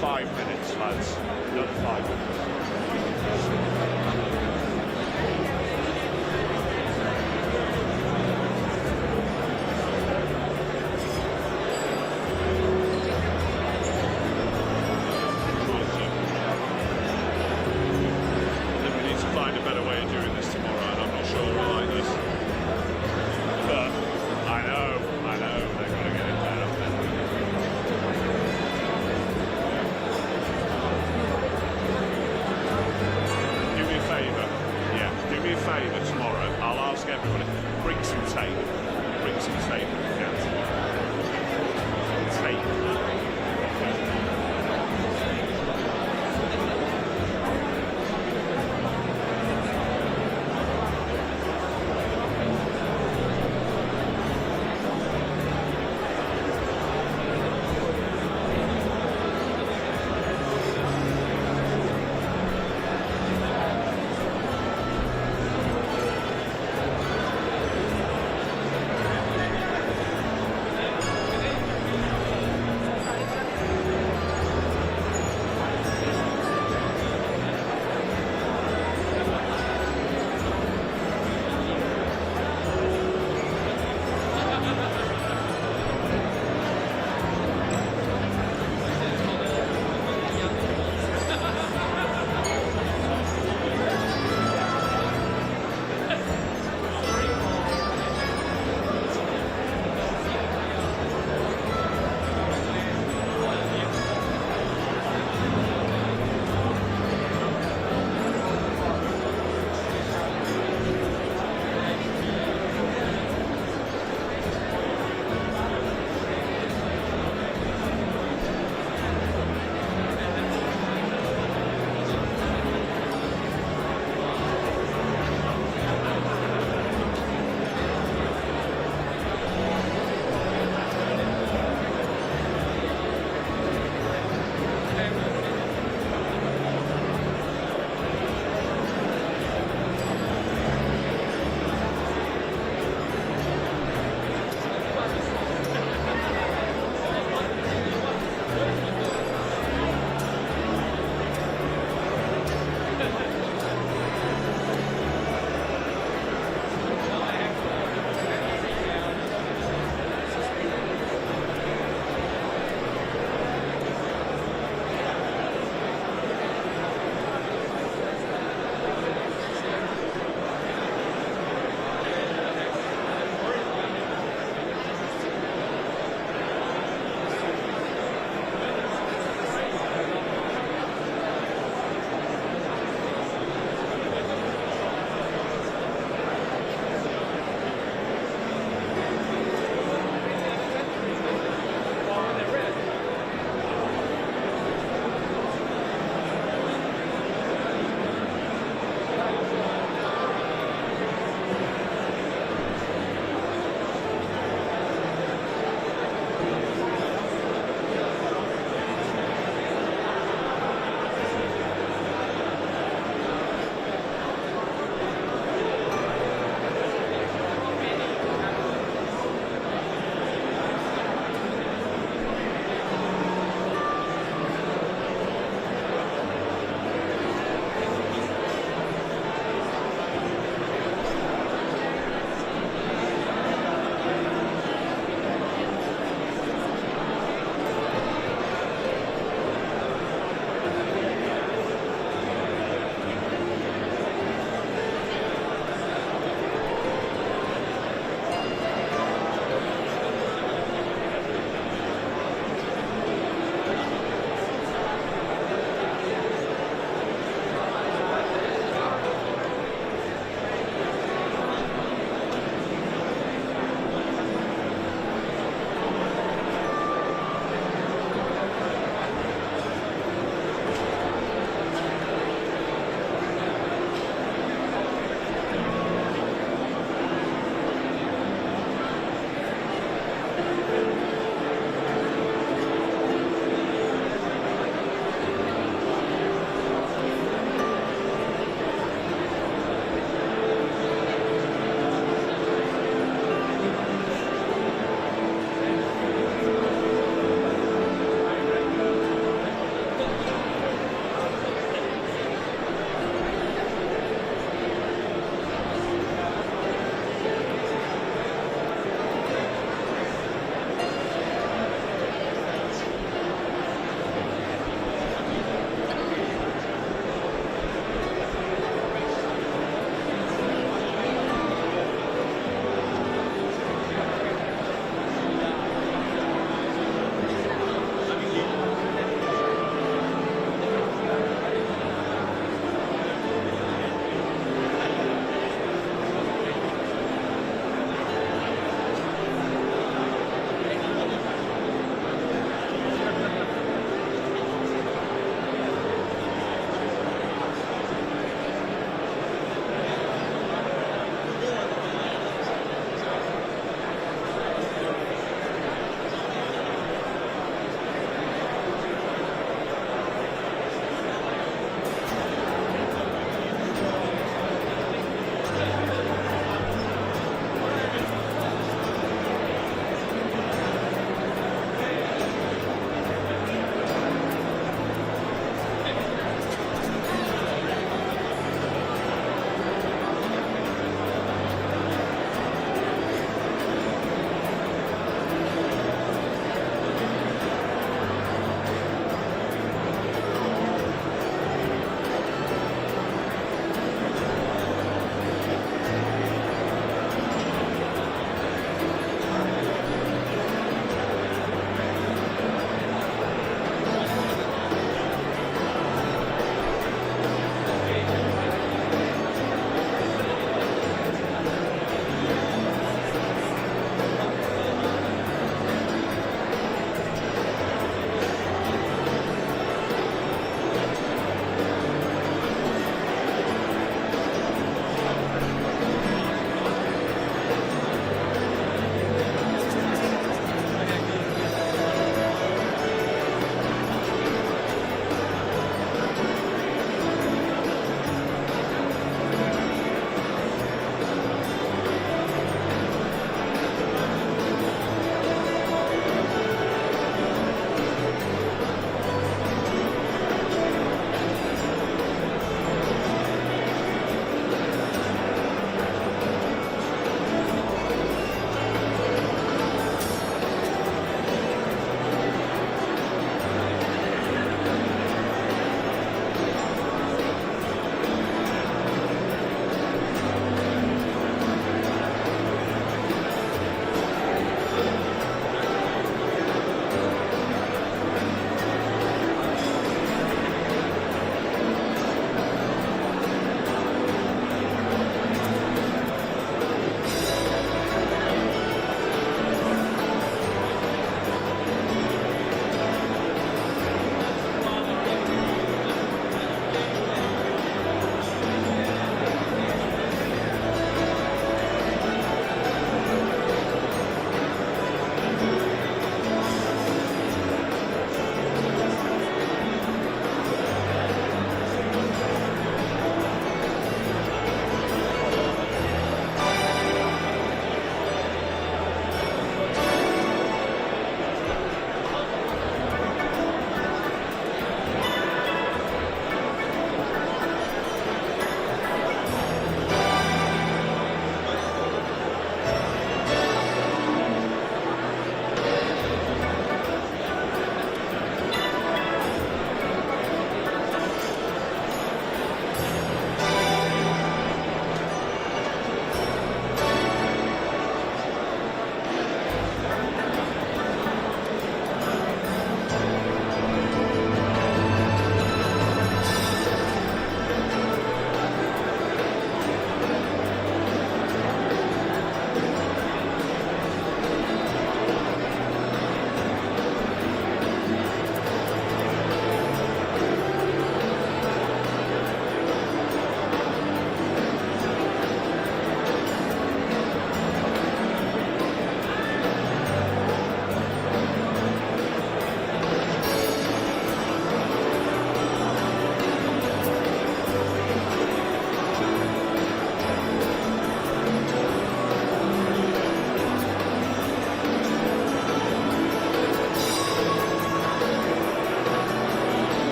5 minutes, lads. Another 5 minutes. Find a better way of doing this tomorrow, and I'm not sure we'll like this. But I know, they've got to get it down. Do me a favour, do me a favour tomorrow. I'll ask everybody, bring some tape. Bring some tape if you can tomorrow. Tape.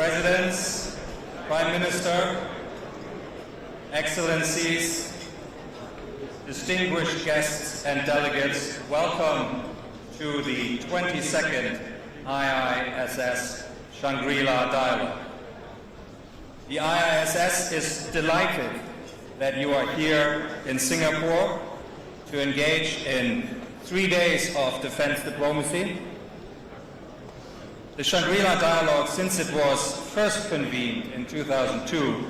Presidents, Prime Minister, Excellencies, distinguished guests and delegates, welcome to the 22nd IISS Shangri-La Dialogue. The IISS is delighted that you are here in Singapore to engage in 3 days of defense diplomacy. The Shangri-La Dialogue, since it was first convened in 2002,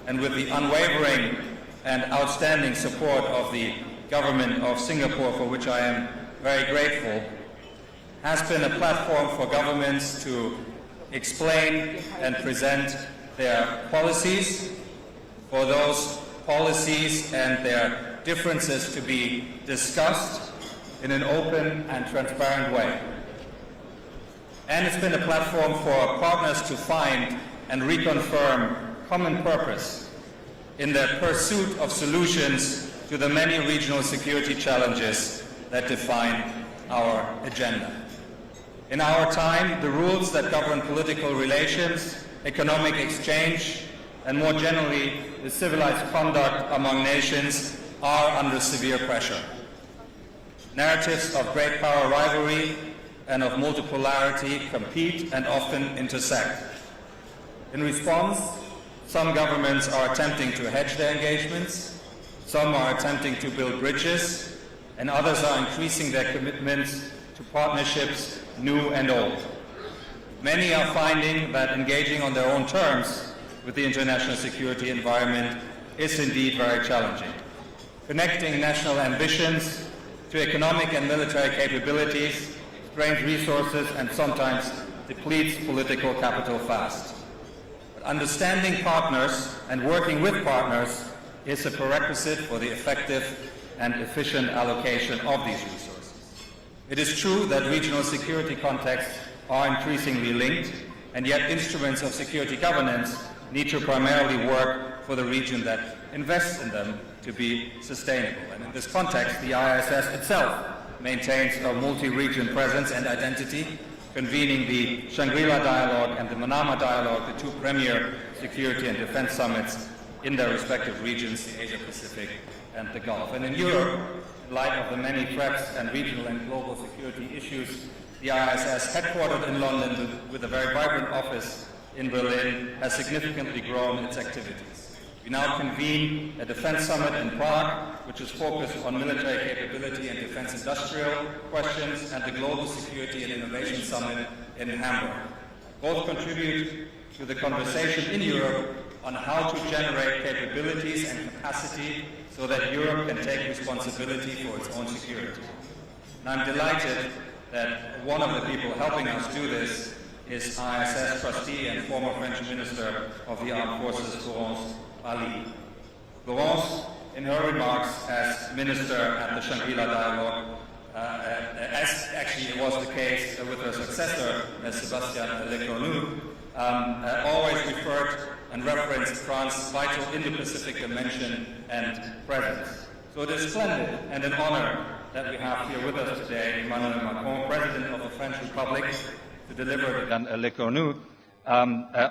and with the unwavering and outstanding support of the government of Singapore, for which I am very grateful, has been a platform for governments to explain and present their policies, for those policies and their differences to be discussed in an open and transparent way. And it's been a platform for partners to find and reconfirm common purpose in their pursuit of solutions to the many regional security challenges that define our agenda. In our time, the rules that govern political relations, economic exchange, and more generally, the civilized conduct among nations are under severe pressure. Narratives of great power rivalry and of multipolarity compete and often intersect. In response, some governments are attempting to hedge their engagements, some are attempting to build bridges, and others are increasing their commitments to partnerships new and old. Many are finding that engaging on their own terms with the international security environment is indeed very challenging. Connecting national ambitions to economic and military capabilities strains resources and sometimes depletes political capital fast. But understanding partners and working with partners is a prerequisite for the effective and efficient allocation of these resources. It is true that regional security contexts are increasingly linked, and yet instruments of security governance need to primarily work for the region that invests in them to be sustainable. And in this context, the IISS itself maintains a multi-region presence and identity, convening the Shangri-La Dialogue and the Manama Dialogue, the two premier security and defense summits in their respective regions, the Asia-Pacific and the Gulf. And in Europe, in light of the many threats and regional and global security issues, the IISS, headquartered in London with a very vibrant office in Berlin, has significantly grown its activities. We now convene a defense summit in Prague, which is focused on military capability and defense industrial questions, and the Global Security and Innovation Summit in Hamburg. Both contribute to the conversation in Europe on how to generate capabilities and capacity so that Europe can take responsibility for its own security. And I'm delighted that one of the people helping us do this is IISS trustee and former French Minister of the Armed Forces, Florence Ali. Florence, in her remarks as Minister at the Shangri-La Dialogue, as actually it was the case with her successor, Sébastien Lecornu, always referred and referenced France's vital Indo-Pacific dimension and presence. So it is splendid and an honor that we have here with us today Emmanuel Macron, President of the French Republic, to deliver Lecornu,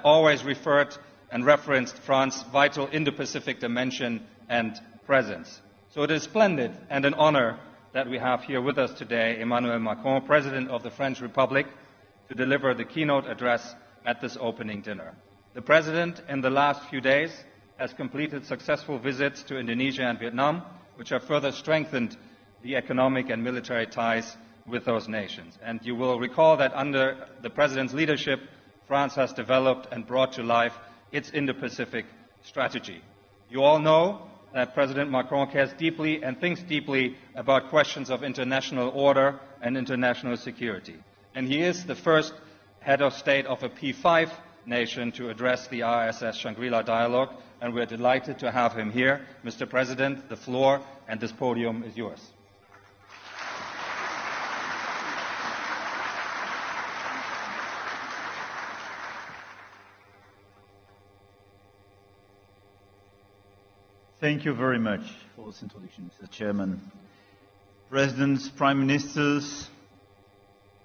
always referred and referenced France's vital Indo-Pacific dimension and presence. So it is splendid and an honor that we have here with us today Emmanuel Macron, President of the French Republic, to deliver the keynote address at this opening dinner. The President, in the last few days, has completed successful visits to Indonesia and Vietnam, which have further strengthened the economic and military ties with those nations. And you will recall that under the President's leadership, France has developed and brought to life its Indo-Pacific strategy. You all know that President Macron cares deeply and thinks deeply about questions of international order and international security. And he is the first head of state of a P5 nation to address the IISS Shangri-La Dialogue, and we're delighted to have him here. Mr. President, the floor and this podium is yours. Thank you very much for this introduction, Mr. Chairman. Presidents, Prime Ministers,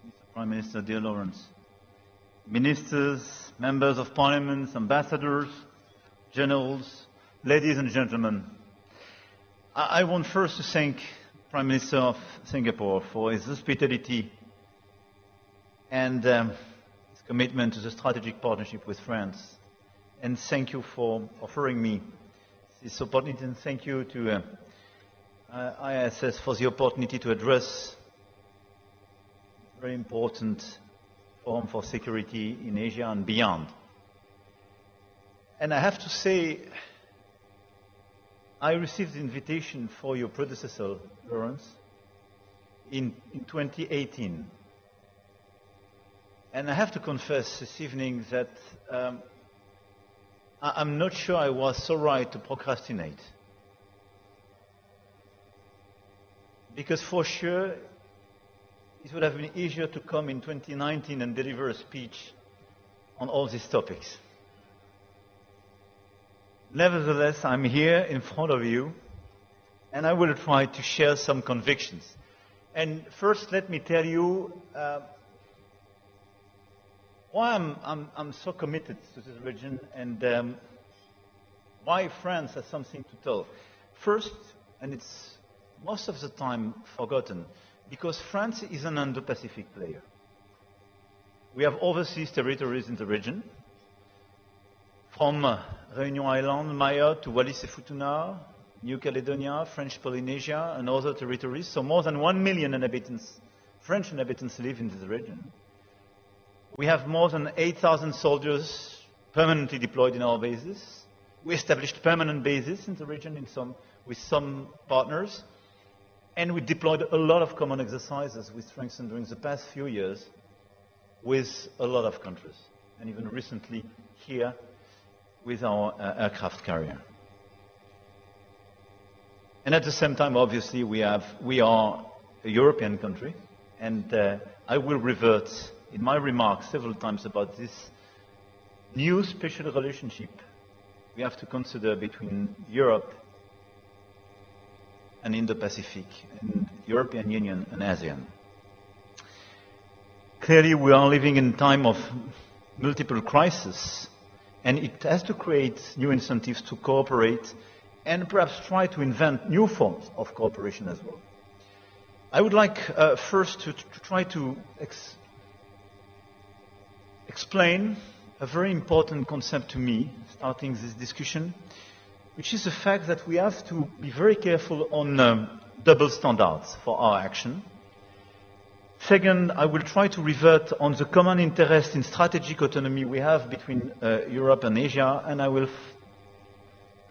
Mr. Prime Minister, dear Lawrence, Ministers, members of parliament, ambassadors, generals, ladies and gentlemen. I want first to thank Prime Minister of Singapore for his hospitality and his commitment to the strategic partnership with France. And thank you for offering me this opportunity, and thank you to ISS for the opportunity to address a very important forum for security in Asia and beyond. And I have to say, I received the invitation for your predecessor, Lawrence, in 2018. And I have to confess this evening that I'm not sure I was so right to procrastinate. Because for sure, it would have been easier to come in 2019 and deliver a speech on all these topics. Nevertheless, I'm here in front of you, and I will try to share some convictions. And first, let me tell you why I'm so committed to this region, and why France has something to tell. First, and it's most of the time forgotten, because France is an Indo-Pacific player. We have overseas territories in the region, from Réunion Island, Maya, to Wallis et Futuna, New Caledonia, French Polynesia, and other territories. So more than 1 million inhabitants, French inhabitants, live in this region. We have more than 8,000 soldiers permanently deployed in our bases. We established permanent bases in the region with some partners. And we deployed a lot of common exercises we strengthened during the past few years with a lot of countries. And even recently here with our aircraft carrier. And at the same time, obviously, we are a European country. And I will revert in my remarks several times about this new special relationship we have to consider between Europe and Indo-Pacific, and European Union and ASEAN. Clearly, we are living in a time of multiple crises, and it has to create new incentives to cooperate and perhaps try to invent new forms of cooperation as well. I would like first to try to explain a very important concept to me, starting this discussion, which is the fact that we have to be very careful on double standards for our action. Second, I will try to revert on the common interest in strategic autonomy we have between Europe and Asia, and I will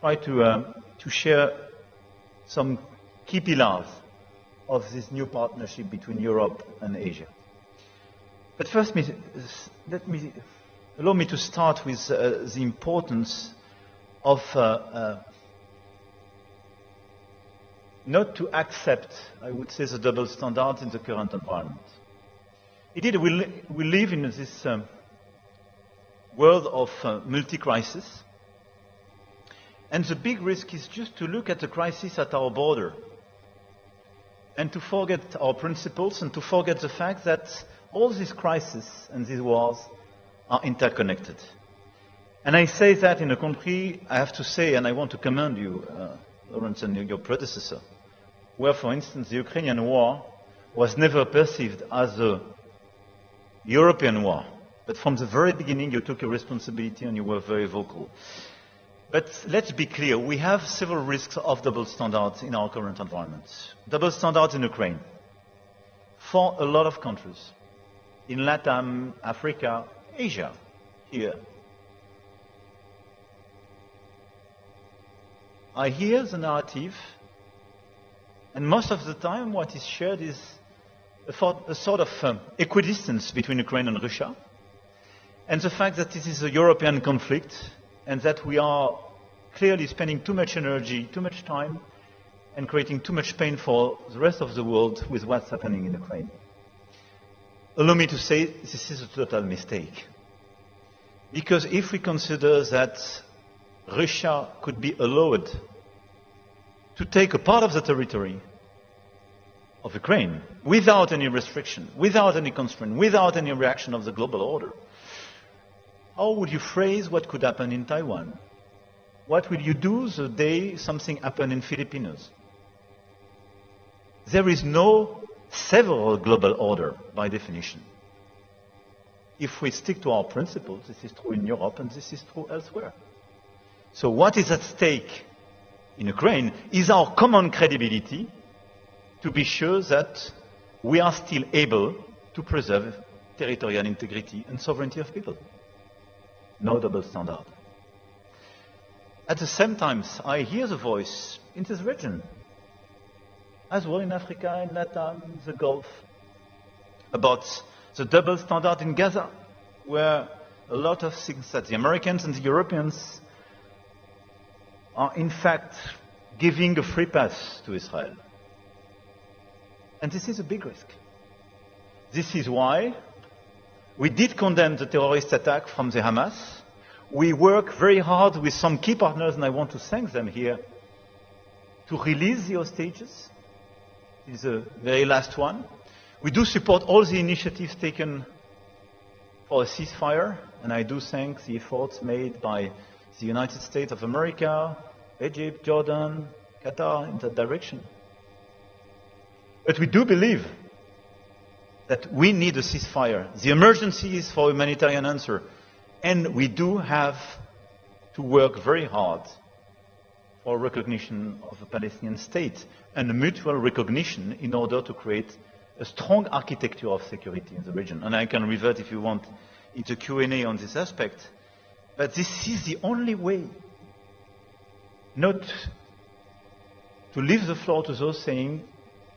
try to share some key pillars of this new partnership between Europe and Asia. But first, allow me to start with the importance of not to accept, I would say, the double standards in the current environment. Indeed, we live in this world of multi-crisis, and the big risk is just to look at the crisis at our border and to forget our principles and to forget the fact that all these crises and these wars are interconnected. And I say that in a country, I have to say, and I want to commend you, Lawrence, and your predecessor, where, for instance, the Ukrainian war was never perceived as a European war. But from the very beginning, you took your responsibility and you were very vocal. But let's be clear, we have several risks of double standards in our current environment. Double standards in Ukraine. For a lot of countries, in Latin, Africa, Asia, here. I hear the narrative, and most of the time what is shared is a sort of equidistance between Ukraine and Russia, and the fact that this is a European conflict, and that we are clearly spending too much energy, too much time, and creating too much pain for the rest of the world with what's happening in Ukraine. Allow me to say this is a total mistake. Because if we consider that Russia could be allowed to take a part of the territory of Ukraine without any restriction, without any constraint, without any reaction of the global order, how would you phrase what could happen in Taiwan? What will you do the day something happens in Filipinos? There is no several global order by definition. If we stick to our principles, this is true in Europe and this is true elsewhere. So what is at stake in Ukraine is our common credibility to be sure that we are still able to preserve territorial integrity and sovereignty of people. No double standard. At the same time, I hear the voice in this region, as well in Africa, in Latin, the Gulf, about the double standard in Gaza, where a lot of things that the Americans and the Europeans are in fact giving a free pass to Israel. And this is a big risk. This is why we did condemn the terrorist attack from the Hamas. We work very hard with some key partners, and I want to thank them here, to release the hostages. This is the very last one. We do support all the initiatives taken for a ceasefire, and I do thank the efforts made by the United States of America, Egypt, Jordan, Qatar in that direction. But we do believe that we need a ceasefire. The emergency is for a humanitarian answer. And we do have to work very hard for recognition of a Palestinian state and a mutual recognition in order to create a strong architecture of security in the region. And I can revert, if you want, into Q&A on this aspect. But this is the only way not to leave the floor to those saying,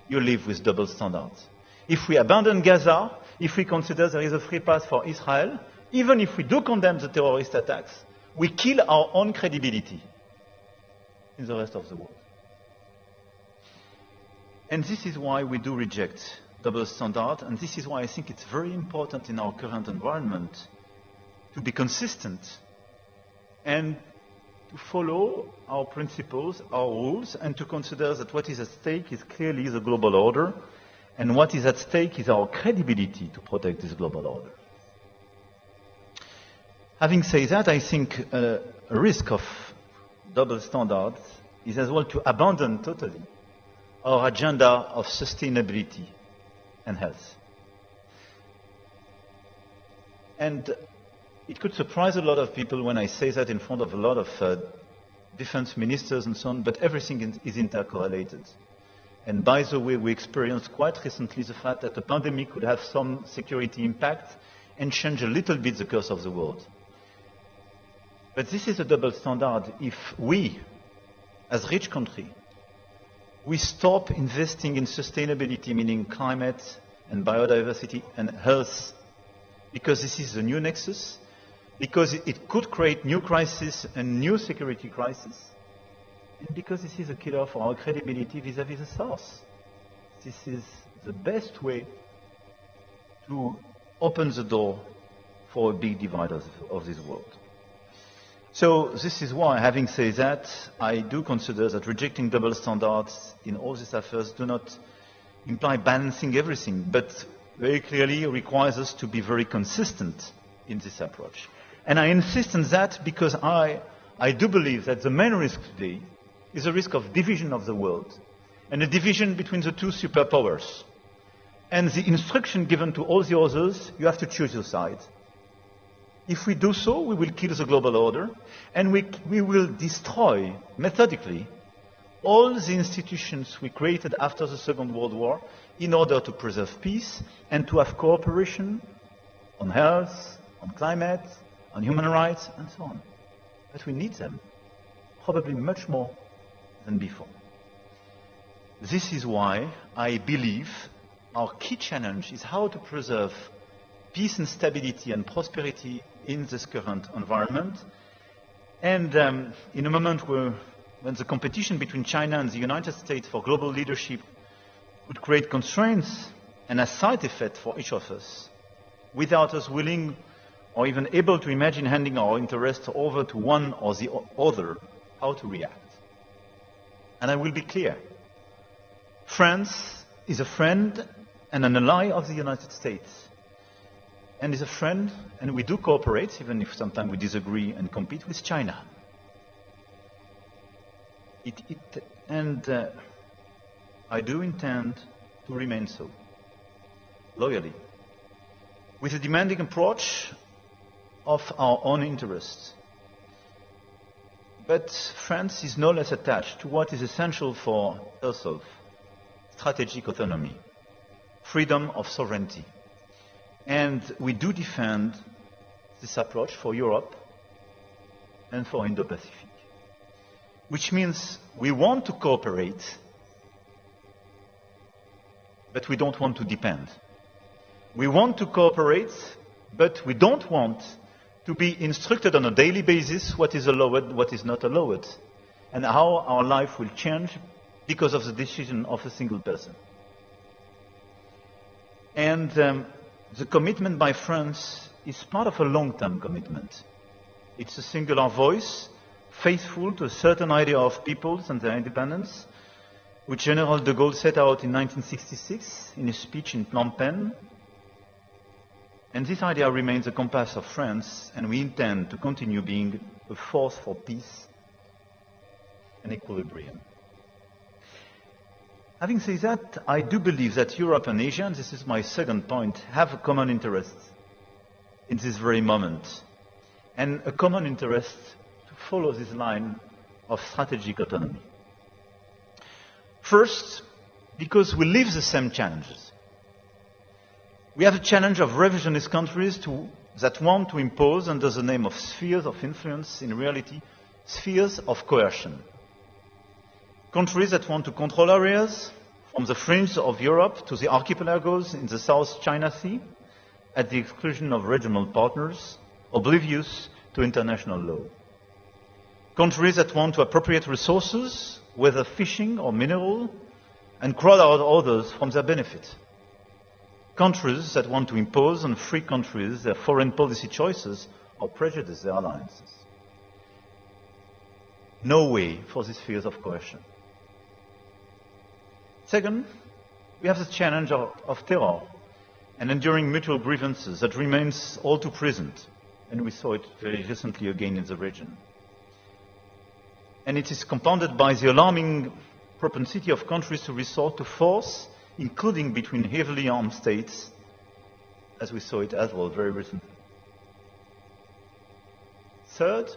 you live with double standards. If we abandon Gaza, if we consider there is a free pass for Israel, even if we do condemn the terrorist attacks, we kill our own credibility in the rest of the world. And this is why we do reject double standard, and this is why I think it's very important in our current environment to be consistent and to follow our principles, our rules, and to consider that what is at stake is clearly the global order, and what is at stake is our credibility to protect this global order. Having said that, I think a risk of double standards is as well to abandon totally our agenda of sustainability and health. And it could surprise a lot of people when I say that in front of a lot of defense ministers and so on, but everything is intercorrelated. And by the way, we experienced quite recently the fact that the pandemic could have some security impact and change a little bit the course of the world. But this is a double standard if we, as rich country, we stop investing in sustainability, meaning climate and biodiversity and health, because this is a new nexus, because it could create new crises and new security crises, and because this is a killer for our credibility vis-à-vis the South. This is the best way to open the door for a big divide of this world. So this is why, having said that, I do consider that rejecting double standards in all these affairs do not imply balancing everything, but very clearly requires us to be very consistent in this approach. And I insist on that because I do believe that the main risk today is a risk of division of the world, and a division between the two superpowers. And the instruction given to all the others, you have to choose your side. If we do so, we will kill the global order, and we will destroy, methodically, all the institutions we created after the Second World War in order to preserve peace and to have cooperation on health, on climate, on human rights, and so on. But we need them, probably much more than before. This is why I believe our key challenge is how to preserve peace and stability and prosperity in this current environment. And in a moment when the competition between China and the United States for global leadership would create constraints and a side effect for each of us, without us willing or even able to imagine handing our interests over to one or the other, how to react. And I will be clear. France is a friend and an ally of the United States. and is a friend, and we do cooperate, even if sometimes we disagree and compete with China. I do intend to remain so, loyally, with a demanding approach of our own interests. But France is no less attached to what is essential for herself: strategic autonomy, freedom of sovereignty. And we do defend this approach for Europe and for Indo-Pacific, which means we want to cooperate, but we don't want to depend. We want to cooperate, but we don't want to be instructed on a daily basis what is allowed, what is not allowed, and how our life will change because of the decision of a single person. And the commitment by France is part of a long-term commitment. It's a singular voice, faithful to a certain idea of peoples and their independence, which General de Gaulle set out in 1966 in his speech in Phnom Penh. And this idea remains the compass of France, and we intend to continue being a force for peace and equilibrium. Having said that, I do believe that Europe and Asia, and this is my second point, have a common interest in this very moment, and a common interest to follow this line of strategic autonomy. First, because we live the same challenges. We have a challenge of revisionist countries that want to impose, under the name of spheres of influence, in reality, spheres of coercion. Countries that want to control areas from the fringe of Europe to the archipelagos in the South China Sea, at the exclusion of regional partners, oblivious to international law. Countries that want to appropriate resources, whether fishing or mineral, and crowd out others from their benefit. Countries that want to impose on free countries their foreign policy choices or prejudice their alliances. No way for these spheres of coercion. Second, we have the challenge of terror and enduring mutual grievances that remains all too present, and we saw it very recently again in the region. And it is compounded by the alarming propensity of countries to resort to force, including between heavily armed states, as we saw it as well very recently. Third,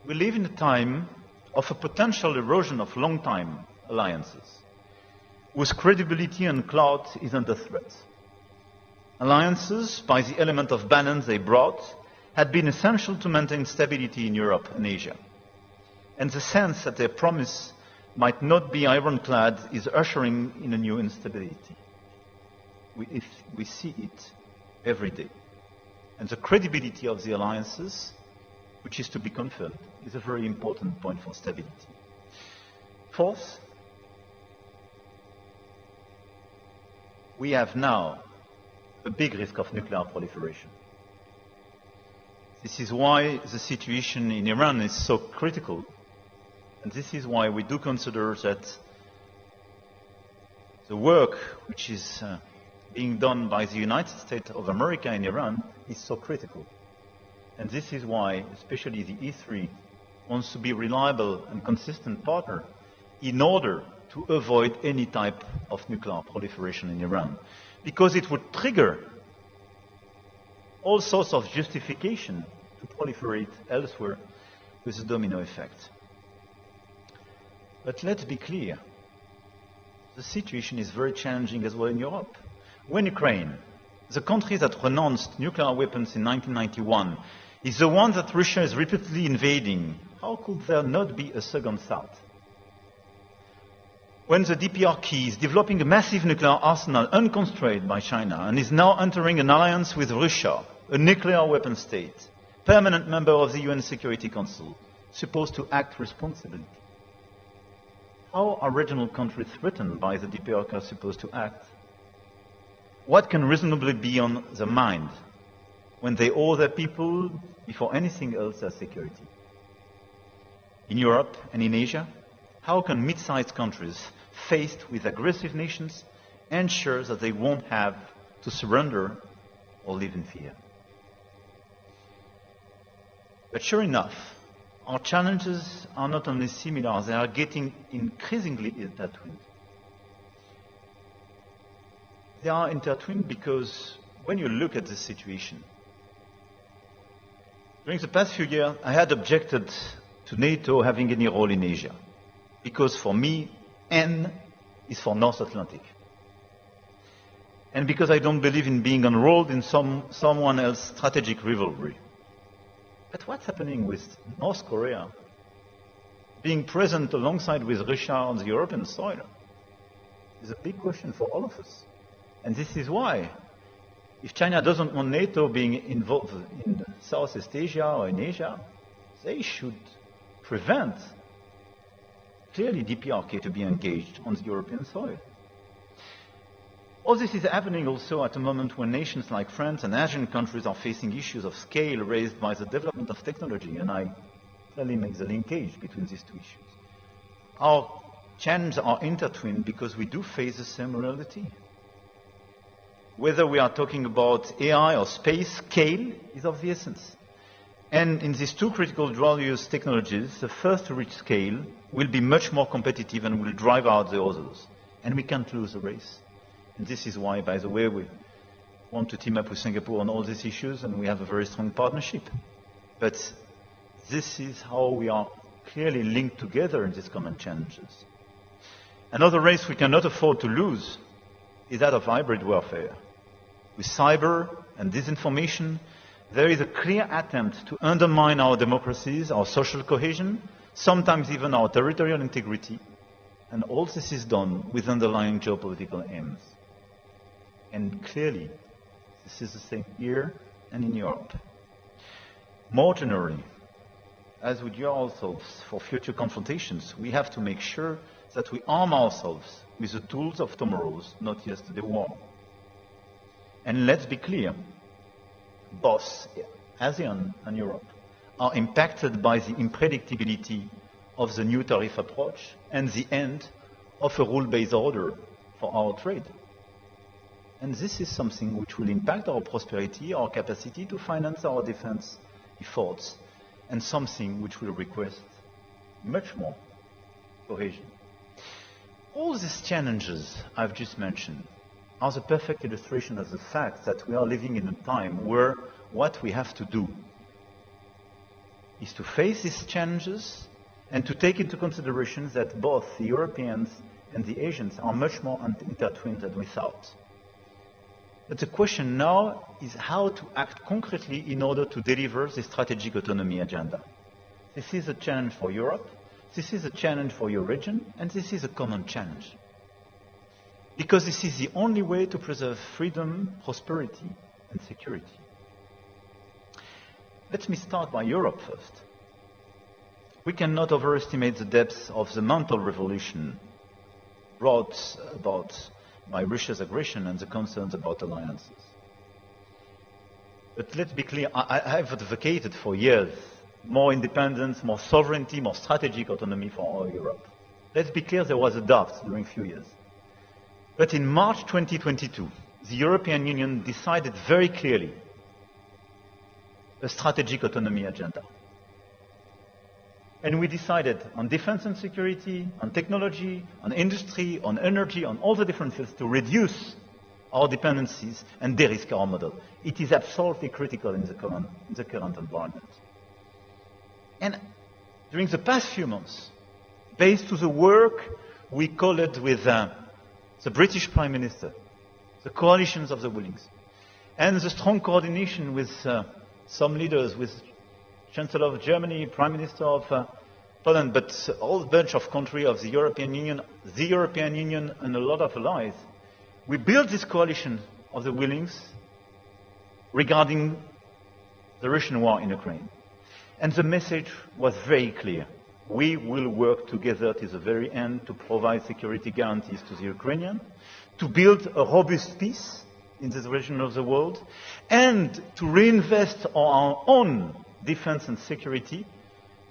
we live in a time of a potential erosion of long-time alliances, whose credibility and clout is under threat. Alliances, by the element of balance they brought, had been essential to maintain stability in Europe and Asia. And the sense that their promise might not be ironclad is ushering in a new instability. We see it every day. And the credibility of the alliances, which is to be confirmed, is a very important point for stability. Fourth, we have now a big risk of nuclear proliferation. This is why the situation in Iran is so critical. And this is why we do consider that the work which is being done by the United States of America in Iran is so critical. And this is why, especially the E3, wants to be a reliable and consistent partner in order to avoid any type of nuclear proliferation in Iran. Because it would trigger all sorts of justification to proliferate elsewhere with a domino effect. But let's be clear, the situation is very challenging as well in Europe. When Ukraine, the country that renounced nuclear weapons in 1991, is the one that Russia is repeatedly invading, how could there not be a second thought? When the DPRK is developing a massive nuclear arsenal unconstrained by China and is now entering an alliance with Russia, a nuclear weapon state, permanent member of the UN Security Council, supposed to act responsibly, how are regional countries threatened by the DPRK supposed to act? What can reasonably be on their mind when they owe their people, before anything else, their security? In Europe and in Asia, how can mid-sized countries faced with aggressive nations ensure that they won't have to surrender or live in fear? But sure enough, our challenges are not only similar, they are getting increasingly intertwined. They are intertwined because when you look at the situation, during the past few years, I had objected to NATO having any role in Asia, because for me, N is for North Atlantic. And because I don't believe in being enrolled in someone else's strategic rivalry. But what's happening with North Korea being present alongside with Russia on the European soil is a big question for all of us. And this is why, if China doesn't want NATO being involved in Southeast Asia or in Asia, they should prevent clearly DPRK to be engaged on the European soil. All this is happening also at a moment when nations like France and Asian countries are facing issues of scale raised by the development of technology, and I clearly make the linkage between these two issues. Our challenges are intertwined because we do face the same reality. Whether we are talking about AI or space, scale is of the essence. And in these two critical dual-use technologies, the first to reach scale will be much more competitive and will drive out the others. And we can't lose the race. And this is why, by the way, we want to team up with Singapore on all these issues, and we have a very strong partnership. But this is how we are clearly linked together in these common challenges. Another race we cannot afford to lose is that of hybrid warfare. With cyber and disinformation, there is a clear attempt to undermine our democracies, our social cohesion, sometimes even our territorial integrity, and all this is done with underlying geopolitical aims. And clearly, this is the same here and in Europe. More generally, as we gear ourselves for future confrontations, we have to make sure that we arm ourselves with the tools of tomorrow's, not yesterday's war. And let's be clear, both ASEAN and Europe are impacted by the unpredictability of the new tariff approach and the end of a rule-based order for our trade. And this is something which will impact our prosperity, our capacity to finance our defense efforts, and something which will request much more cohesion. All these challenges I've just mentioned are the perfect illustration of the fact that we are living in a time where what we have to do is to face these challenges and to take into consideration that both the Europeans and the Asians are much more intertwined than we thought. But the question now is how to act concretely in order to deliver the strategic autonomy agenda. This is a challenge for Europe, this is a challenge for your region, and this is a common challenge. Because this is the only way to preserve freedom, prosperity, and security. Let me start by Europe first. We cannot overestimate the depth of the mental revolution brought about by Russia's aggression and the concerns about alliances. But let's be clear, I've advocated for years more independence, more sovereignty, more strategic autonomy for all Europe. Let's be clear, there was a doubt during a few years. But in March 2022, the European Union decided very clearly a strategic autonomy agenda. And we decided on defense and security, on technology, on industry, on energy, on all the different fields to reduce our dependencies and de-risk our model. It is absolutely critical in the current environment. And during the past few months, based to the work we called with the British Prime Minister, the coalitions of the willings, and the strong coordination with some leaders, with Chancellor of Germany, Prime Minister of Poland, but a whole bunch of countries of the European Union, and a lot of allies, we built this coalition of the willings regarding the Russian war in Ukraine. And the message was very clear. We will work together to the very end to provide security guarantees to the Ukrainians, to build a robust peace in this region of the world, and to reinvest on our own defense and security,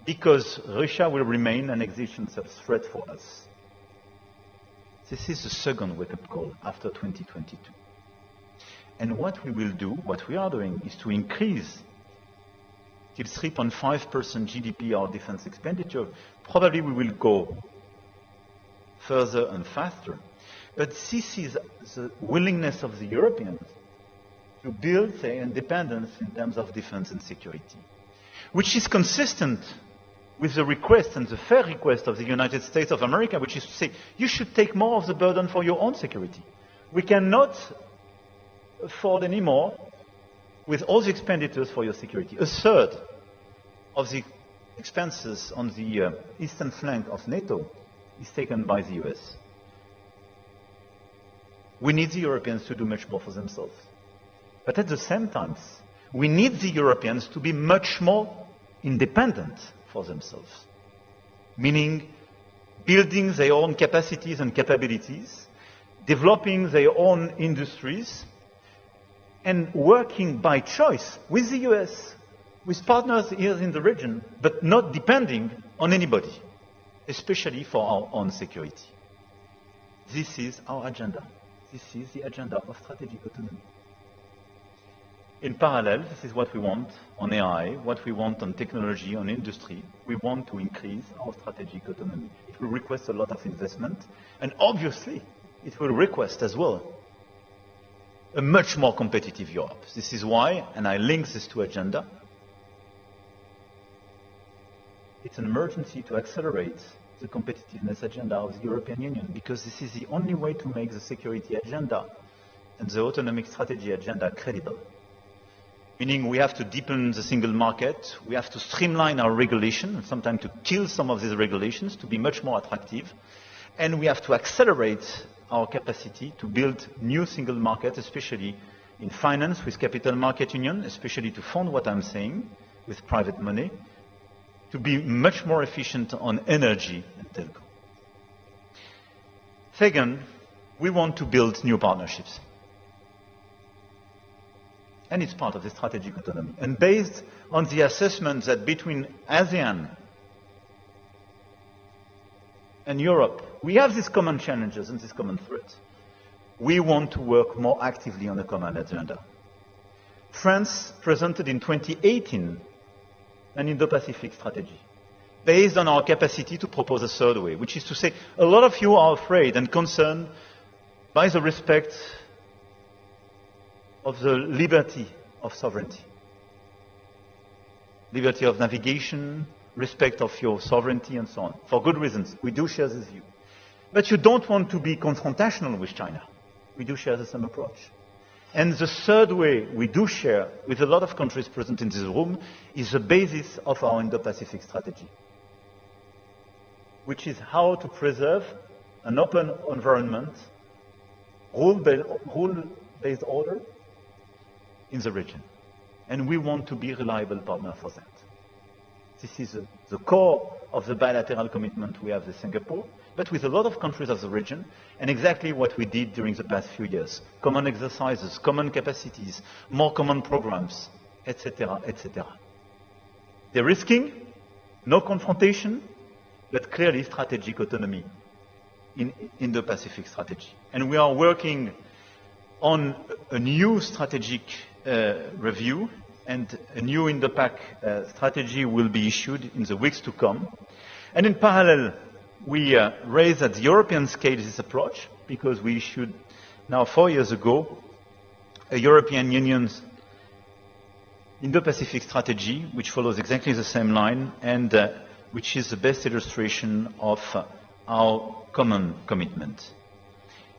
because Russia will remain an existential threat for us. This is the second wake-up call after 2022. And what we will do, what we are doing, is to increase till 3.5% GDP, our defense expenditure, probably we will go further and faster. But this is the willingness of the Europeans to build their independence in terms of defense and security, which is consistent with the request and the fair request of the United States of America, which is to say, you should take more of the burden for your own security. We cannot afford anymore with all the expenditures for your security. A third of the expenses on the eastern flank of NATO is taken by the US. We need the Europeans to do much more for themselves. But at the same time, we need the Europeans to be much more independent for themselves, meaning building their own capacities and capabilities, developing their own industries, and working by choice with the US, with partners here in the region, but not depending on anybody, especially for our own security. This is our agenda. This is the agenda of strategic autonomy. In parallel, this is what we want on AI, what we want on technology, on industry. We want to increase our strategic autonomy. It will request a lot of investment, and obviously, it will request as well a much more competitive Europe. This is why, and I link this to agenda, it's an emergency to accelerate the competitiveness agenda of the European Union, because this is the only way to make the security agenda and the autonomic strategy agenda credible. Meaning we have to deepen the single market, we have to streamline our regulation, and sometimes to kill some of these regulations to be much more attractive, and we have to accelerate our capacity to build new single markets, especially in finance with capital market union, especially to fund what I'm saying with private money, to be much more efficient on energy and telco. Second, we want to build new partnerships. And it's part of the strategic autonomy. And based on the assessment that between ASEAN and Europe, we have these common challenges and these common threats. We want to work more actively on a common agenda. France presented in 2018 an Indo-Pacific strategy based on our capacity to propose a third way, which is to say, a lot of you are afraid and concerned by the respect of the liberty of sovereignty. Liberty of navigation, respect of your sovereignty, and so on. For good reasons. We do share this view. But you don't want to be confrontational with China. We do share the same approach. And the third way we do share with a lot of countries present in this room is the basis of our Indo-Pacific strategy, which is how to preserve an open environment, rule-based order in the region. And we want to be a reliable partner for that. This is the core of the bilateral commitment we have with Singapore, but with a lot of countries of the region, and exactly what we did during the past few years. Common exercises, common capacities, more common programs, etc., etc. De-risking, no confrontation, but clearly strategic autonomy in the Pacific strategy. And we are working on a new strategic review, and a new Indo-Pac strategy will be issued in the weeks to come. And in parallel, we raised at the European scale this approach, because we issued now 4 years ago a European Union's Indo-Pacific strategy, which follows exactly the same line, and which is the best illustration of our common commitment.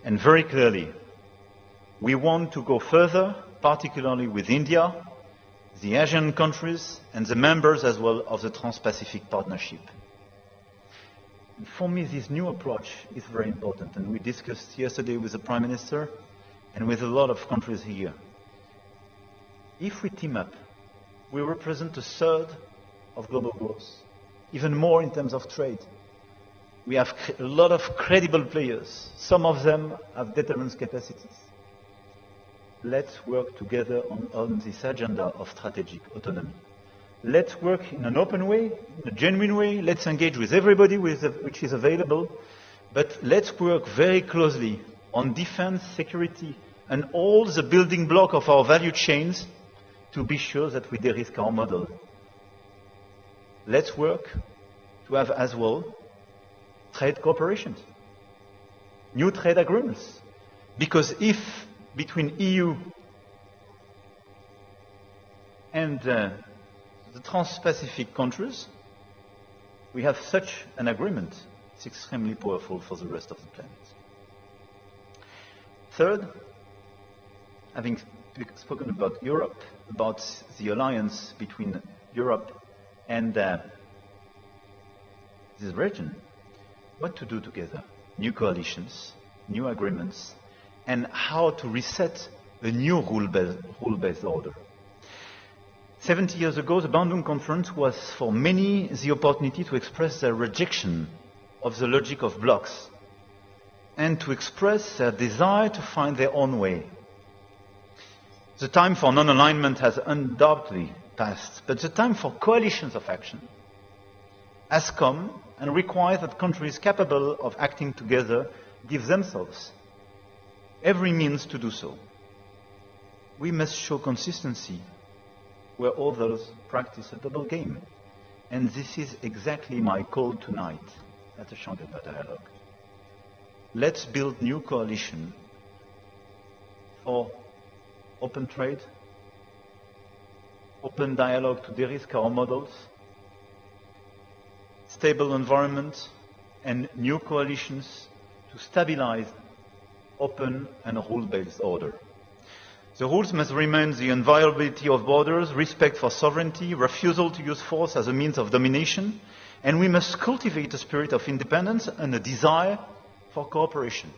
And very clearly, we want to go further, particularly with India, the Asian countries, and the members as well of the Trans-Pacific Partnership. And for me, this new approach is very important, and we discussed yesterday with the Prime Minister and with a lot of countries here. If we team up, we represent a third of global growth, even more in terms of trade. We have a lot of credible players. Some of them have deterrence capacities. Let's work together on this agenda of strategic autonomy. Let's work in an open way, in a genuine way. Let's engage with everybody which is available. But let's work very closely on defense, security, and all the building block of our value chains to be sure that we de-risk our model let's work to have as well trade cooperations, new trade agreements. Because if between EU and the Trans-Pacific countries, we have such an agreement, it's extremely powerful for the rest of the planet. Third, having spoken about Europe, about the alliance between Europe and this region, what to do together? New coalitions, new agreements, and how to reset a new rule-based order. 70 years ago, the Bandung Conference was for many the opportunity to express their rejection of the logic of blocks and to express their desire to find their own way. The time for non-alignment has undoubtedly passed, but the time for coalitions of action has come and requires that countries capable of acting together give themselves every means to do so. We must show consistency where others practice a double game. And this is exactly my call tonight at the CHANG dialogue. Let's build new coalition for open trade, open dialogue to de-risk our models, stable environment, and new coalitions to stabilize open and rule-based order. The rules must remain the inviolability of borders, respect for sovereignty, refusal to use force as a means of domination, and we must cultivate a spirit of independence and a desire for cooperation.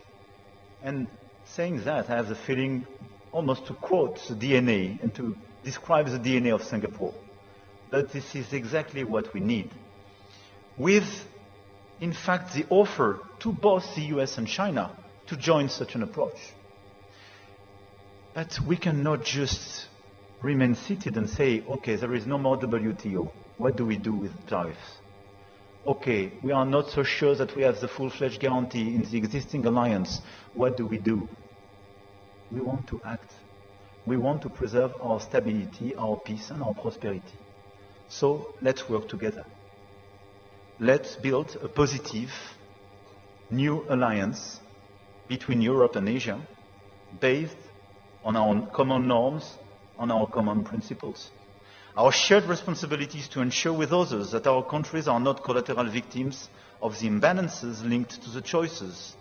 And saying that, I have the feeling almost to quote the DNA and to describe the DNA of Singapore. But this is exactly what we need. With, in fact, the offer to both the US and China to join such an approach. But we cannot just remain seated and say, okay, there is no more WTO. What do we do with tariffs? Okay, we are not so sure that we have the full-fledged guarantee in the existing alliance. What do we do? We want to act. We want to preserve our stability, our peace, and our prosperity. So let's work together. Let's build a positive new alliance between Europe and Asia based on our common norms, on our common principles. Our shared responsibility is to ensure with others that our countries are not collateral victims of the imbalances linked to the choices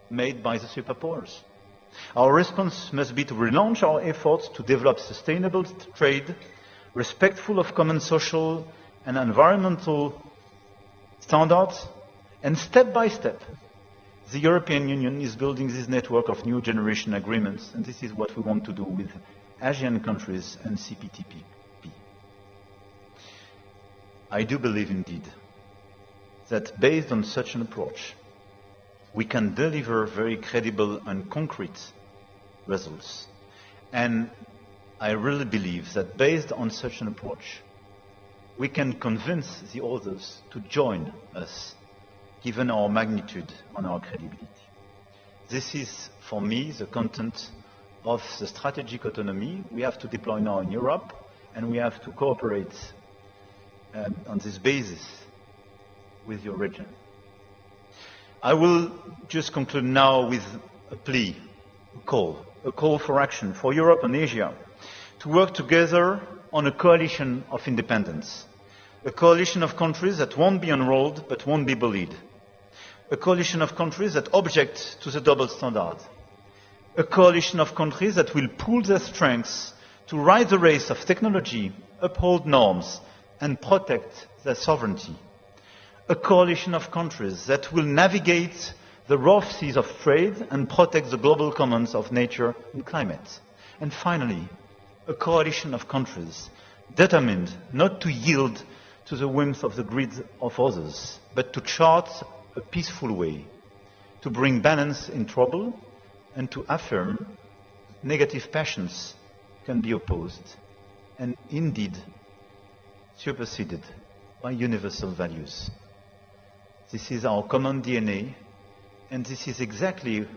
made by the superpowers. Our response must be to relaunch our efforts to develop sustainable trade, respectful of common social and environmental standards, and step by step, the European Union is building this network of new generation agreements, and this is what we want to do with Asian countries and CPTPP. I do believe indeed that based on such an approach, we can deliver very credible and concrete results. And I really believe that based on such an approach, we can convince the others to join us, given our magnitude and our credibility. This is, for me, the content of the strategic autonomy we have to deploy now in Europe, and we have to cooperate on this basis with your region. I will just conclude now with a plea, a call for action for Europe and Asia to work together on a coalition of independence, a coalition of countries that won't be enrolled but won't be bullied, a coalition of countries that object to the double standard, a coalition of countries that will pool their strengths to ride the race of technology, uphold norms, and protect their sovereignty, a coalition of countries that will navigate the rough seas of trade and protect the global commons of nature and climate, and finally, a coalition of countries determined not to yield to the whims of the greed of others, but to chart a peaceful way, to bring balance in trouble, and to affirm negative passions can be opposed, and indeed superseded by universal values. This is our common DNA, and this is exactly,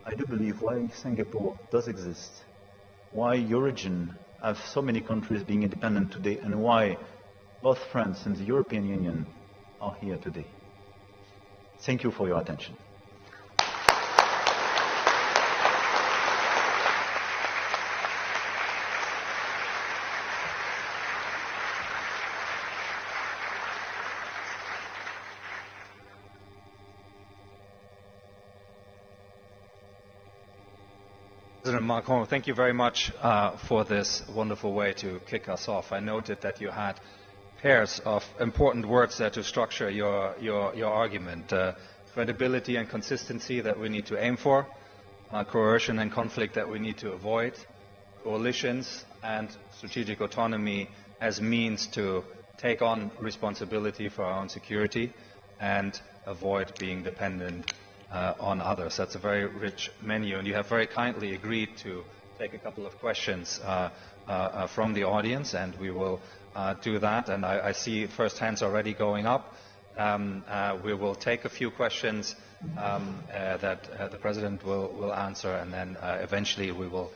I do believe, why Singapore does exist, why your region have so many countries being independent today, and why both France and the European Union are here today. Thank you for your attention. President Macron, thank you very much for this wonderful way to kick us off. I noted that you had pairs of important words there to structure your argument. Credibility and consistency that we need to aim for, coercion and conflict that we need to avoid, coalitions and strategic autonomy as means to take on responsibility for our own security and avoid being dependent on others. That's a very rich menu, and you have very kindly agreed to take a couple of questions from the audience, and we will do that. And I see first hands already going up. We will take a few questions that the President will answer, and then eventually we will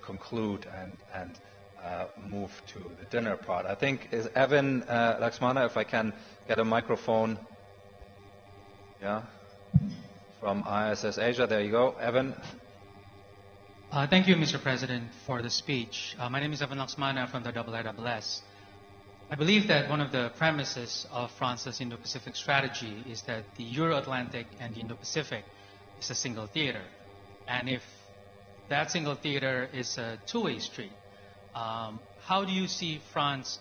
conclude and move to the dinner part. I think, is Evan Laxmana, if I can get a microphone. Yeah. From ISS Asia. There you go. Evan. Thank you, Mr. President, for the speech. My name is Evan Laxmana from the IISS. I believe that one of the premises of France's Indo-Pacific strategy is that the Euro-Atlantic and the Indo-Pacific is a single theater. And if that single theater is a two-way street, how do you see France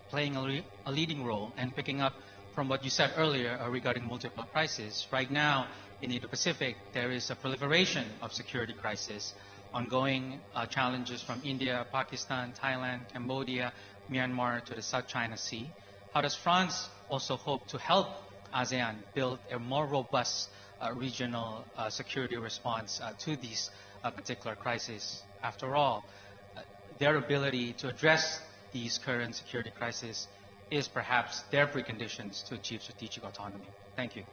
playing a leading role and picking up from what you said earlier regarding multiple crises? Right now, in the Indo-Pacific, there is a proliferation of security crises, ongoing challenges from India, Pakistan, Thailand, Cambodia, Myanmar to the South China Sea. How does France also hope to help ASEAN build a more robust regional security response to these particular crises? After all, their ability to address these current security crises is perhaps their preconditions to achieve strategic autonomy. Thank you.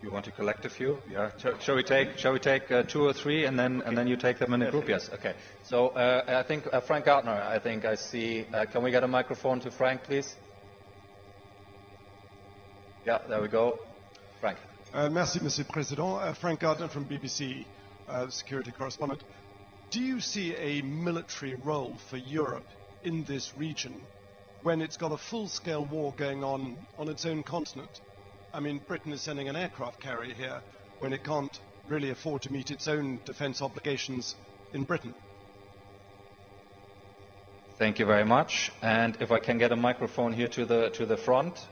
You want to collect a few? Yeah. Shall we take 2 or 3, and then you take them in a group? Yes. Okay. So I think Frank Gardner. I think I see. Can we get a microphone to Frank, please? Yeah. There we go. Frank. Merci, Monsieur le Président. Frank Gardner from BBC, security correspondent. Do you see a military role for Europe in this region when it's got a full-scale war going on its own continent? I mean, Britain is sending an aircraft carrier here when it can't really afford to meet its own defense obligations in Britain. Thank you very much. And if I can get a microphone here to the front.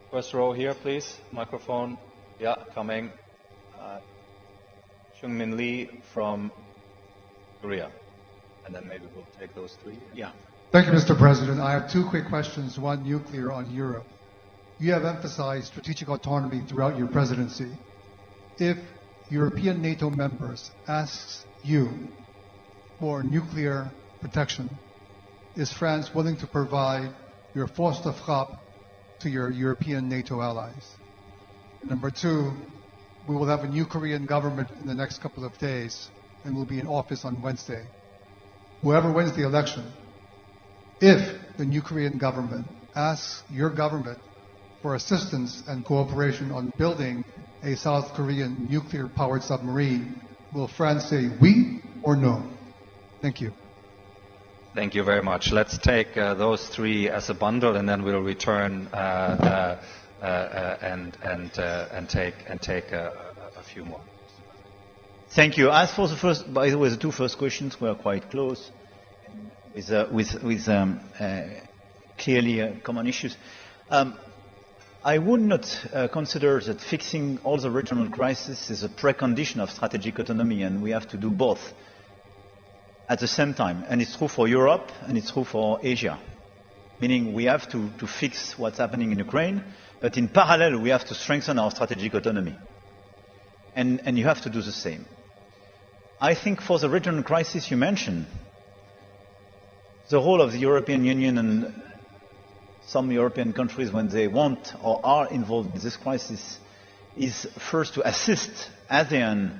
First row here, please. Microphone. Yeah, coming. Chung-Min Lee from Korea. And then maybe we'll take those 3. Yeah. Thank you, Mr. President. I have 2 quick questions, one nuclear on Europe. You have emphasized strategic autonomy throughout your presidency. If European NATO members ask you for nuclear protection, is France willing to provide your force de frappe to your European NATO allies? Number 2, we will have a new Korean government in the next couple of days and will be in office on Wednesday. Whoever wins the election, if the new Korean government asks your government for assistance and cooperation on building a South Korean nuclear-powered submarine, will France say oui or no? Thank you. Thank you very much. Let's take those 3 as a bundle, and then we'll return and take a few more. Thank you. As for the first, by the way, the 2 first questions were quite close, with clearly common issues. I would not consider that fixing all the regional crises is a precondition of strategic autonomy, and we have to do both at the same time. And it's true for Europe, and it's true for Asia. Meaning we have to fix what's happening in Ukraine, but in parallel we have to strengthen our strategic autonomy. And you have to do the same. I think for the regional crisis you mentioned, the role of the European Union and some European countries, when they want or are involved in this crisis, is first to assist ASEAN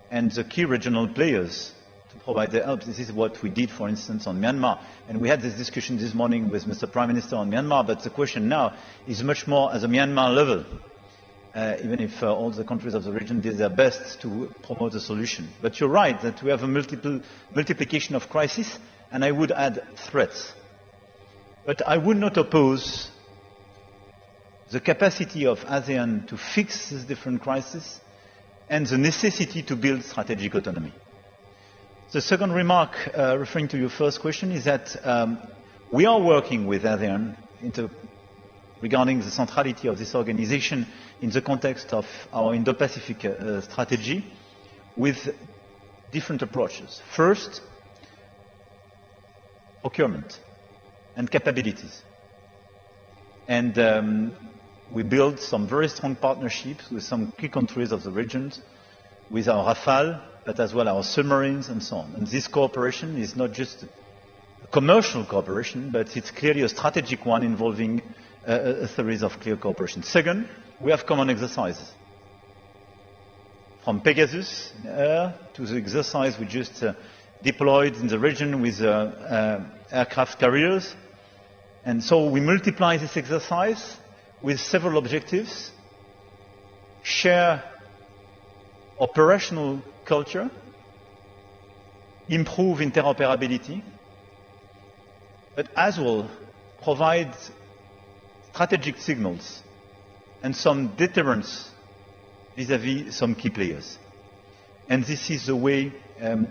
and the key regional players to provide their help. This is what we did, for instance, on Myanmar. And we had this discussion this morning with Mr. Prime Minister on Myanmar, but the question now is much more at the Myanmar level, even if all the countries of the region did their best to promote a solution. But you're right that we have a multiplication of crises, and I would add threats. But I would not oppose the capacity of ASEAN to fix these different crises and the necessity to build strategic autonomy. The second remark, referring to your first question, is that we are working with ASEAN regarding the centrality of this organization in the context of our Indo-Pacific strategy with different approaches. First, procurement and capabilities. And we built some very strong partnerships with some key countries of the region, with our Rafale, but as well our submarines and so on. And this cooperation is not just a commercial cooperation, but it's clearly a strategic one involving a series of clear cooperation. Second, we have common exercises. From Pegasus to the exercise we just deployed in the region with aircraft carriers. And so we multiply this exercise with several objectives: share operational culture, improve interoperability, but as well provide strategic signals and some deterrence vis-à-vis some key players. And this is the way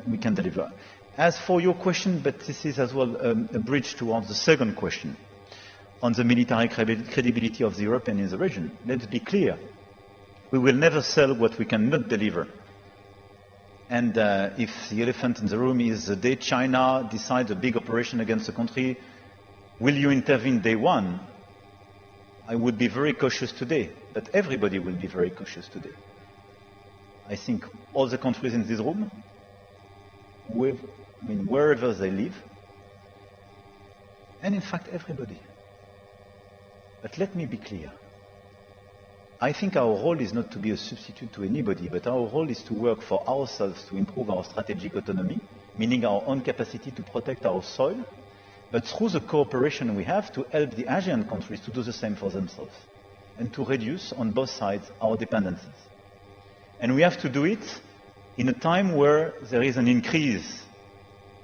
we can deliver. As for your question, but this is as well a bridge towards the second question on the military credibility of the European in the region. Let's be clear. We will never sell what we cannot deliver. And if the elephant in the room is the day China decides a big operation against a country, will you intervene day one? I would be very cautious today, but everybody will be very cautious today. I think all the countries in this room, wherever they live, and in fact everybody. But let me be clear. I think our role is not to be a substitute to anybody, but our role is to work for ourselves to improve our strategic autonomy, meaning our own capacity to protect our soil, but through the cooperation we have to help the Asian countries to do the same for themselves and to reduce on both sides our dependencies. And we have to do it in a time where there is an increase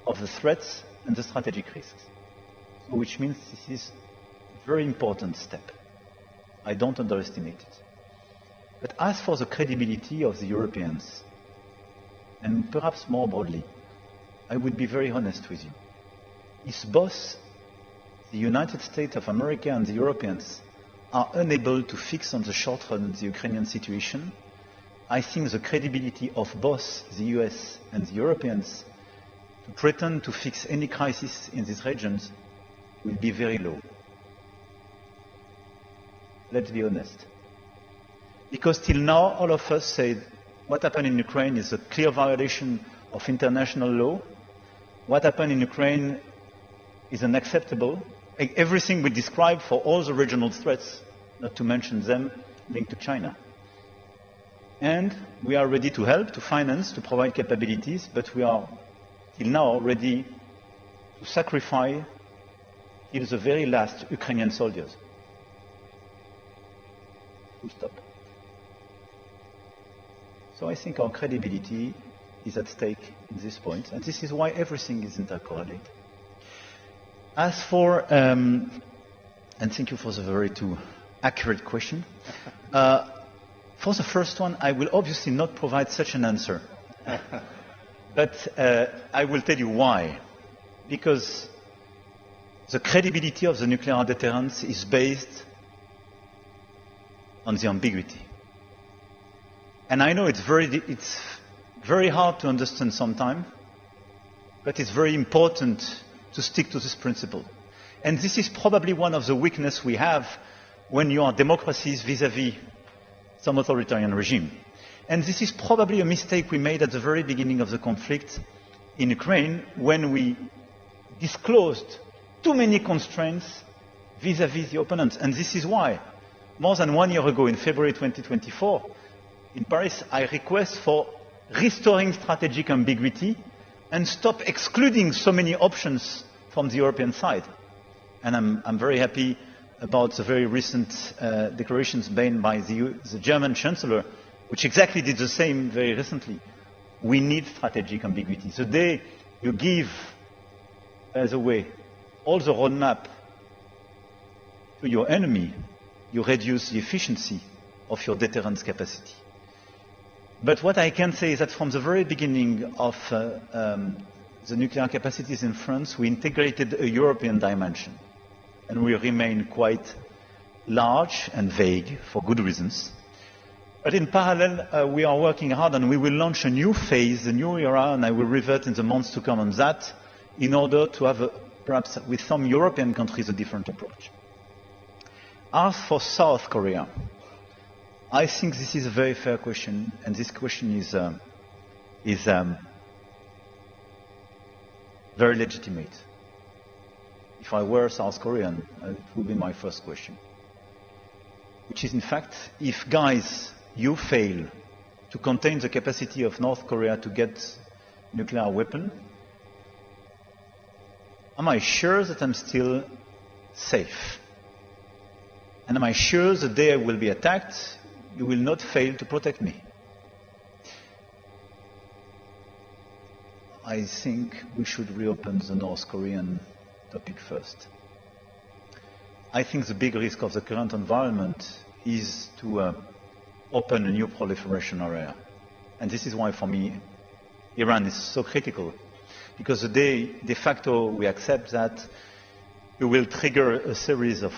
of the threats and the strategic risks, which means this is a very important step. I don't underestimate it. But as for the credibility of the Europeans, and perhaps more broadly, I would be very honest with you. If both the United States of America and the Europeans are unable to fix on the short run the Ukrainian situation, I think the credibility of both the US and the Europeans to pretend to fix any crisis in these regions will be very low. Let's be honest. Because till now, all of us said what happened in Ukraine is a clear violation of international law. What happened in Ukraine is unacceptable. Everything we describe for all the regional threats, not to mention them linked to China. And we are ready to help, to finance, to provide capabilities, but we are till now ready to sacrifice till the very last Ukrainian soldiers. Full stop. So I think our credibility is at stake at this point, and this is why everything is intercorrelated. As for, and thank you for the very accurate question. For the first one, I will obviously not provide such an answer. But I will tell you why. Because the credibility of the nuclear deterrence is based on the ambiguity. And I know it's very hard to understand sometimes, but it's very important to stick to this principle. And this is probably one of the weaknesses we have when you are democracies vis-à-vis some authoritarian regime. And this is probably a mistake we made at the very beginning of the conflict in Ukraine when we disclosed too many constraints vis-à-vis the opponents. And this is why, more than 1 year ago, in February 2024, in Paris, I request for restoring strategic ambiguity and stop excluding so many options from the European side. And I'm very happy about the very recent declarations made by the German Chancellor, which exactly did the same very recently. We need strategic ambiguity. The day you give, by the way, all the roadmap to your enemy, you reduce the efficiency of your deterrence capacity. But what I can say is that from the very beginning of the nuclear capacities in France, we integrated a European dimension. And we remain quite large and vague for good reasons. But in parallel, we are working hard and we will launch a new phase, a new era, and I will revert in the months to come on that, in order to have, perhaps with some European countries, a different approach. As for South Korea, I think this is a very fair question, and this question is very legitimate. If I were South Korean, it would be my first question. Which is, in fact, if, guys, you fail to contain the capacity of North Korea to get nuclear weapon, am I sure that I'm still safe? And am I sure the day I will be attacked, you will not fail to protect me? I think we should reopen the North Korean topic first. I think the big risk of the current environment is to open a new proliferation area. And this is why, for me, Iran is so critical. Because the day, de facto, we accept that, it will trigger a series of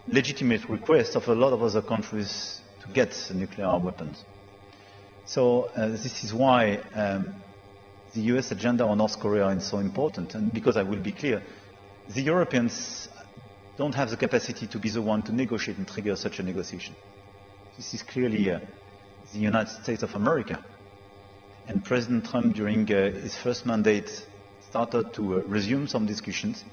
legitimate requests of a lot of other countries to get nuclear weapons. So this is why the US agenda on North Korea is so important. And because I will be clear, the Europeans don't have the capacity to be the one to negotiate and trigger such a negotiation. This is clearly the United States of America. And President Trump, during his first mandate, started to resume some discussions.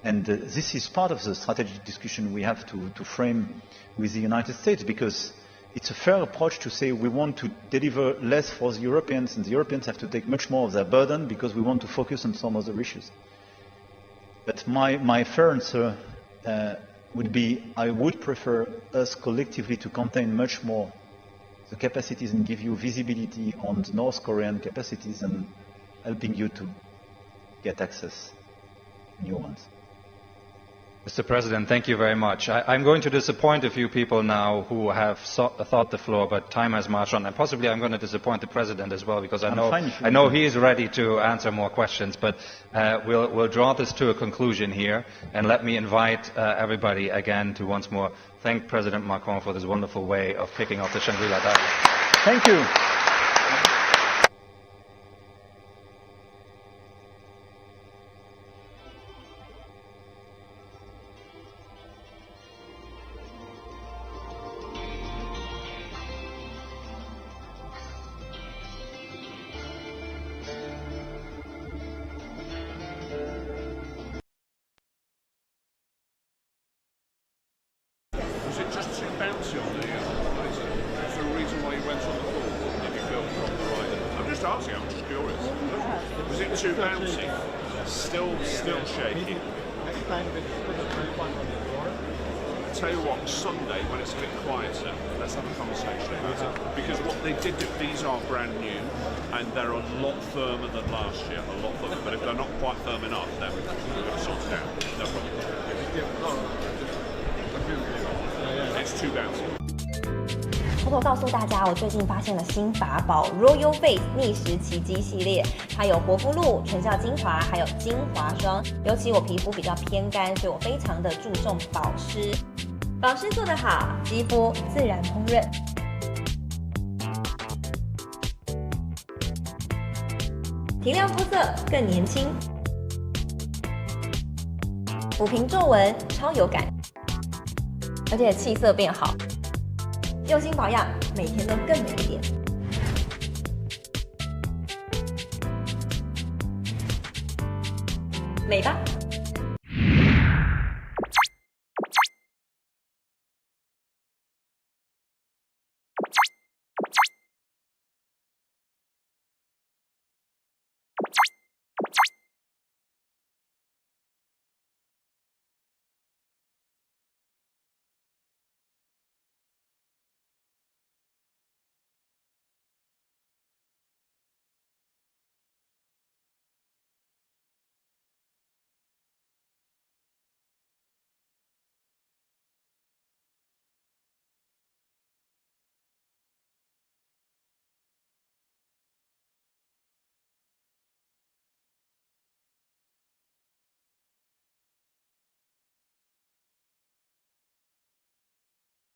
And this is part of the strategic discussion we have to frame with the United States, because it's a fair approach to say we want to deliver less for the Europeans, and the Europeans have to take much more of their burden because we want to focus on some other issues. But my fair answer would be, I would prefer us collectively to contain much more the capacities and give you visibility on the North Korean capacities and helping you to get access to new ones. Mr. President, thank you very much. I'm going to disappoint a few people now who have thought the floor, but time has marched on. And possibly I'm going to disappoint the President as well, because I know he is ready to answer more questions. But we'll draw this to a conclusion here. And let me invite everybody again to once more thank President Macron for this wonderful way of kicking off the Shangri-La dialogue. Thank you. Was it just too bouncy on the Is there a reason why you went on the floor? Did you feel from the right? I'm just asking, I'm just curious. Was it too bouncy? Still shaky. Next time we put the third one on the floor. I tell you what, Sunday when it's a bit quieter, let's have a conversation about it. Because what they did, these are brand new and they're a lot firmer than last year, a lot firmer. But if they're not quite firm enough, then we've got to sort it out. No problem. It's too bouncy. 偷偷告诉大家，我最近发现了新法宝 Royal Face 逆时奇迹系列，它有活肤露、全效精华，还有精华霜。尤其我皮肤比较偏干，所以我非常的注重保湿。保湿做得好，肌肤自然烹润。提亮肤色更年轻，抚平皱纹超有感，而且气色变好。用心保养，每天都更美一点。美吧！